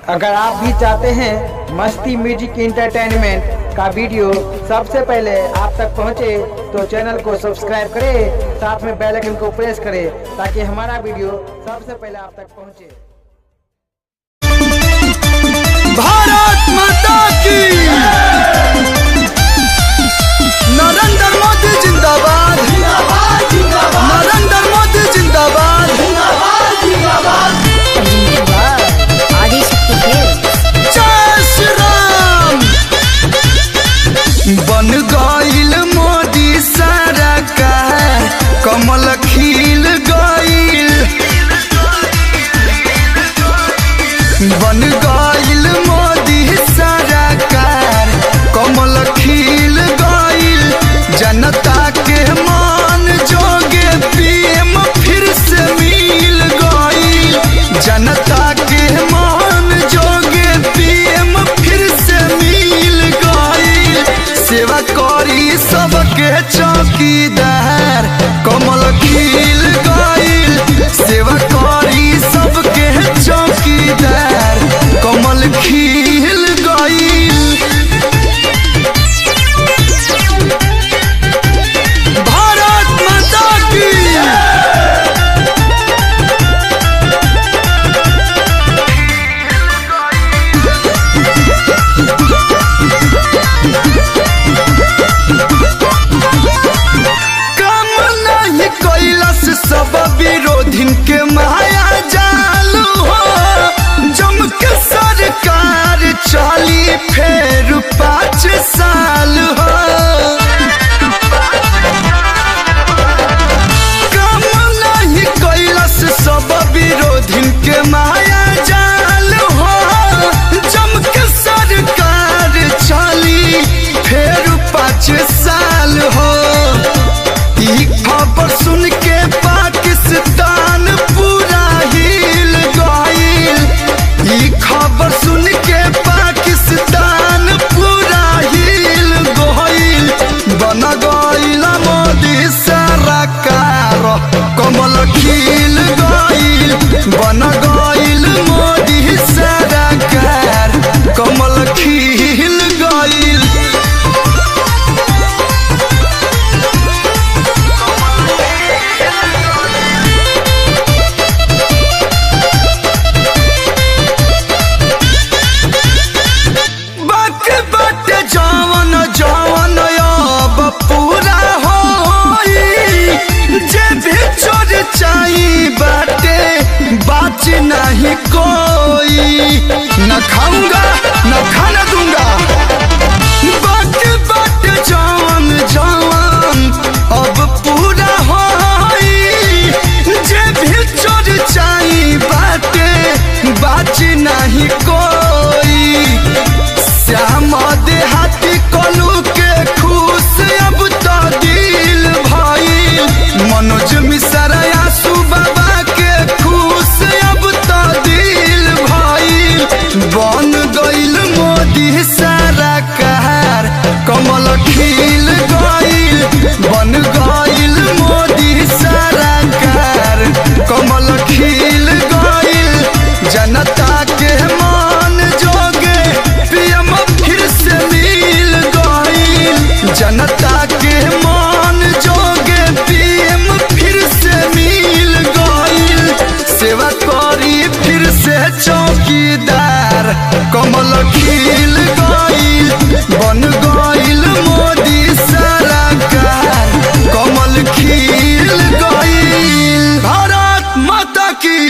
अगर आप भी चाहते हैं मस्ती म्यूजिक इंटरटेनमेंट का वीडियो सबसे पहले आप तक पहुंचे, तो चैनल को सब्सक्राइब करें, साथ में बेल आइकन को प्रेस करें ताकि हमारा वीडियो सबसे पहले आप तक पहुंचे। भारत माता की नरेंद्र मोदी जिंदाबाद, नरेंद्र मोदी जिंदाबाद, जय श्री राम। बन गईल मोदी सरकार, कमल खिल गईल, बन गईल मोदी सरकार, कमल खिल गईल, जनता के मान जोगे पीएम फिर से मिल गईल, जनता के मान जोगे पीएम फिर से मिल गईल, सेवा करी सबके चौकीदार, कमल खिल गईल, सेवा करी सबके चौकीदार, कमल खिल गईल। भारत माता की काम नहीं कैलाश सब विरोधिन के माया जाल हो, जम के सरकार चली फेर 5 साल हो, काम नहीं कैलाश सब विरोधिन के माया जाल हो, जम के सरकार चली फेर 5 साल हो। ई खबर सुन के पाकिस्तान पूरा हिल गईल, ई खबर सुन के पाकिस्तान पूरा हिल गईल, बन गईल मोदी सरकार, कमल खिल गईल, बन गईल मोदी सरकार, कमल खिल गईल। बाकी बाटे जवन जवन अब पूरा होई, जे भी चोर चाही बाटे बाच नहीं कोई, न खाऊंगा न खाना दूंगा। बाकी बाटे जवन जवन अब पूरा होई, जे भी चोर चाही बाटे बाच नहीं कोई, श्याम देहाती कलू के खुश अब तो दिल भइल, मनोज मिश्रा आंसू बाबा के खुश अब तो दिल भइल, बन गईल मोदी सरकार, कमल खिल गईल, बन गईल मोदी सरकार, कमल खिल गईल, जनता के मान जोगे पीएम फिर से मिल गईल, जनता के मान जोगे पीएम फिर से मिल गईल, सेवा करी फिर से चौकीदार, कमल खिल गईल, बन गईल मोदी सरकार, कमल खिल गईल। भारत माता की।